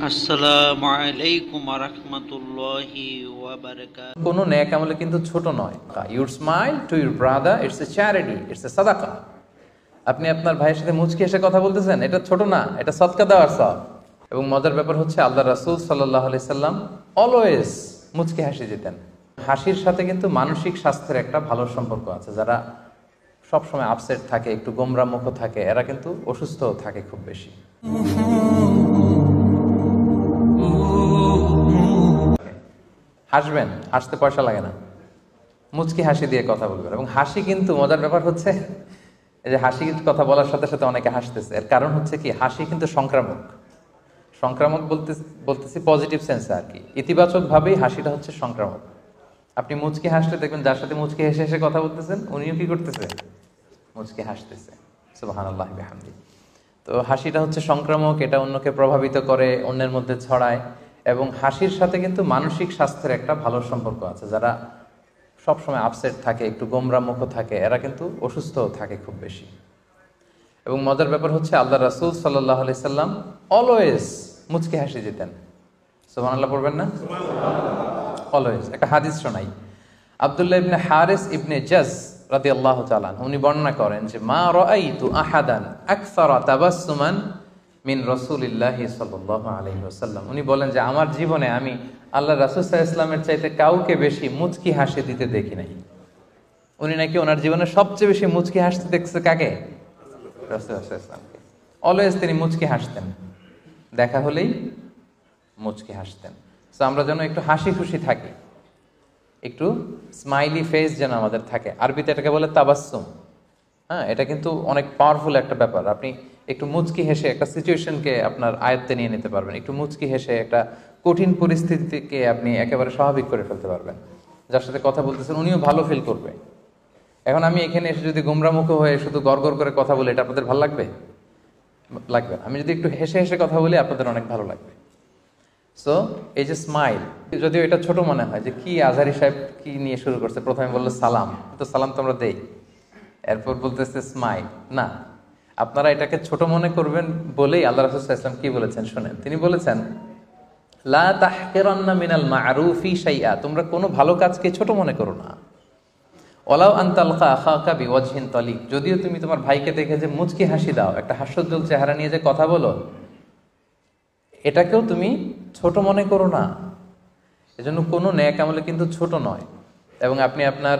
আসসালামু আলাইকুম ওয়া রাহমাতুল্লাহি ওয়া বারাকাতুহু। কোনো নেক আমলে কিন্তু ছোট নয়। Your smile to your brother, it's a charity, it's a সাদাকা। আপনি আপনার ভাইয়ের সাথে মুচকি হেসে কথা বলতেছেন, এটা ছোট না, এটা সদকা দেওয়ার সওয়াব। এবং মজার ব্যাপার হচ্ছে আল্লাহ রাসূল সাল্লাল্লাহু আলাইহি সাল্লাম অলওয়েজ মুচকি হাসি দিতেন। হাসির সাথে কিন্তু মানসিক স্বাস্থ্যের একটা ভালো সম্পর্ক আছে। যারা সবসময় আপসেট থাকে, একটু গোমরা মুখ থাকে, এরা কিন্তু অসুস্থ থাকে খুব বেশি। হাসবেন, হাসতে পয়সা লাগে না, মুচকি হাসি দিয়ে কথা বলবেন। এবং হাসি কিন্তু মজার ব্যাপার হচ্ছে এই যে হাসি কথা বলার সাথে সাথে অনেকে হাসতেছে, এর কারণ হচ্ছে কি, হাসি কিন্তু সংক্রামক। সংক্রামক বলতেছি পজিটিভ সেন্সে আর কি, ইতিবাচক ভাবেই হাসিটা হচ্ছে সংক্রামক। আপনি মুচকি হাসলে দেখবেন যার সাথে মুচকি হেসে হেসে কথা বলতেছেন উনিও কি করতেছে, মুচকি হাসতেছে। সুবহানাল্লাহি ওয়া বিহামদিহি। তো হাসিটা হচ্ছে সংক্রামক, এটা অন্যকে প্রভাবিত করে, অন্যের মধ্যে ছড়ায়। এবং হাসির সাথে কিন্তু মানসিক স্বাস্থ্যের একটা ভালো সম্পর্ক আছে। যারা সবসময় আপসেট থাকে, একটু গোমরা মুখ থাকে, এরা কিন্তু অসুস্থ থাকে খুব বেশি। এবং মজার ব্যাপার হচ্ছে আল্লাহ রাসূল সাল্লাল্লাহু আলাইহি সাল্লাম অলওয়েজ মুচকি হাসি দিতেন। সুবহানাল্লাহ পড়বেন না? অলওয়েজ। একটা হাদিস শোনাই। আব্দুল্লাহ ইবনে হারিস ইবনে জাজ রাদিয়াল্লাহু তাআলা উনি বর্ণনা করেন যে মা রাআইতু আহাদান আকসারা তাবাসসুমান মিন রাসূলিল্লাহি সাল্লাল্লাহু আলাইহি ওয়াসাল্লাম। উনি বলেন যে আমার জীবনে আমি আল্লাহ রাসূল সাল্লাল্লাহু আলাইহি ওয়াসাল্লামের চাইতে কাউকে বেশি মুচকি হাসি দিতে দেখি নাই। উনি নাকি ওনার জীবনে সবচেয়ে বেশি মুচকি হাসতে দেখছে কাকে? রাসূল সাল্লাল্লাহু আলাইহি ওয়াসাল্লামকে। অলওয়েজ তিনি মুচকি হাসতেন, দেখা হলেই মুচকি হাসতেন। তো আমরা যেন একটু হাসি খুশি থাকি, একটু স্মাইলি ফেস যেন আমাদের থাকে। আরবিতে এটাকে বলে তাবাসসুম। হ্যাঁ, এটা কিন্তু অনেক পাওয়ারফুল একটা ব্যাপার। আপনি একটু মুচকি হেসে একটা সিচুয়েশনকে আপনার আয়ত্তে নিয়ে নিতে পারবেন। একটু মুচকি হেসে একটা কঠিন পরিস্থিতিকে আপনি একেবারে স্বাভাবিক করে ফেলতে পারবেন। যার সাথে কথা বলতেছেন উনিও ভালো ফিল করবে। এখন আমি এখানে এসে যদি গোমরামুখ হয়ে শুধু গড়গড় করে কথা বলি, এটা আপনাদের ভালো লাগবে? লাগবে না। আমি যদি একটু হেসে হেসে কথা বলি, আপনাদের অনেক ভালো লাগবে। সো এই যে স্মাইল, যদিও এটা ছোট মনে হয় যে কি আজহারি সাহেব কি নিয়ে শুরু করছে, প্রথমে বললো সালাম, তো সালাম তো আমরা দেই, এরপর বলতেছে স্মাইল। না, আপনারা এটাকে ছোট মনে করবেন বলেই আল্লাহ রাসূল সাল্লাল্লাহু আলাইহি ওয়াসাল্লাম কি বলেছেন শুনেন। তিনি বলেছেন লা তাহকিরান্না মিনাল মা'রুফি শাইআ, তোমরা কোনো ভালো কাজকে ছোট মনে করো না। ওয়ালাউ আন তালকা আখাকা বিওয়াজহিন তালিক, যদিও তুমি তোমার ভাইকে দেখে যে মুচকি হাসি দাও, একটা হাস্যোজ্জ্বল চেহারা নিয়ে যে কথা বলো, এটাকেও তুমি ছোট মনে করো না। এজন্য কোনো নেক আমলে কিন্তু ছোট নয়। এবং আপনি আপনার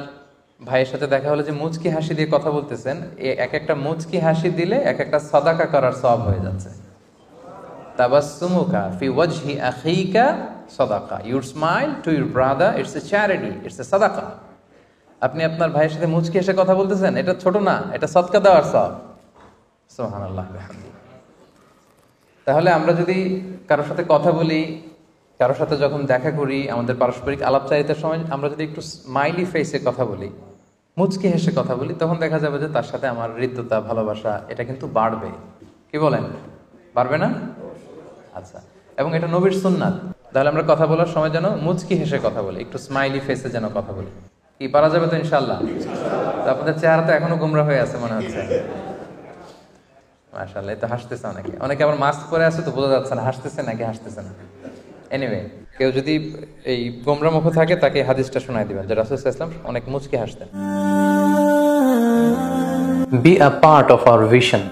ভাইয়ের সাথে দেখা হলে যে মুচকি হাসি দিয়ে কথা বলতেছেন, এক একটা মুচকি হাসি দিলে এক একটা সাদাকা করার সওয়াব হয়ে যাচ্ছে। তাবাসসুমুকা ফি ওয়াজহি আখিকা সাদাকা, your smile to your brother, it's a charity, it's a সাদাকা। আপনি আপনার ভাইয়ের সাথে মুচকি হেসে কথা বলতেছেন, এটা ছোট না, এটা সদকা দেওয়ার সওয়াব। সুবহানাল্লাহি ওয়া বিহামদিহি। তাহলে আমরা যদি কারোর সাথে কথা বলি, কারোর সাথে যখন দেখা করি, আমাদের পারস্পরিক আলাপচারিতার সময় আমরা যদি একটু স্মাইলি ফেসে কথা বলি, মুচকি হেসে কথা বলি, তখন দেখা যাবে যে তার সাথে আমার হৃদ্যতা, ভালোবাসা এটা কিন্তু বাড়বে। কি বলেন, বাড়বে না? আচ্ছা, এবং এটা নবীর সুন্নাত। তাহলে আমরা কথা বলার সময় যেন মুচকি হেসে কথা বলি, একটু স্মাইলি ফেসে যেন কথা বলি। কি পারা যাবে তো ইনশাআল্লাহ? তো আপনাদের চেহারা তো এখনো গোমরা হয়ে আছে মনে হচ্ছে। মাশাআল্লাহ, এই তো হাসতেছে অনেকে। অনেকে আবার মাস্ক পরে আছে তো বোঝা যাচ্ছে না হাসতেছে নাকি হাসতেছে না। এনিওয়ে, কেউ যদি এই গোমরা মুখ থাকে তাকে হাদিসটা শোনায় দিবেন যে রাসূল সাল্লাল্লাহু আলাইহি ওয়াসাল্লাম অনেক মুচকি হাসতেন। Be a part of our vision.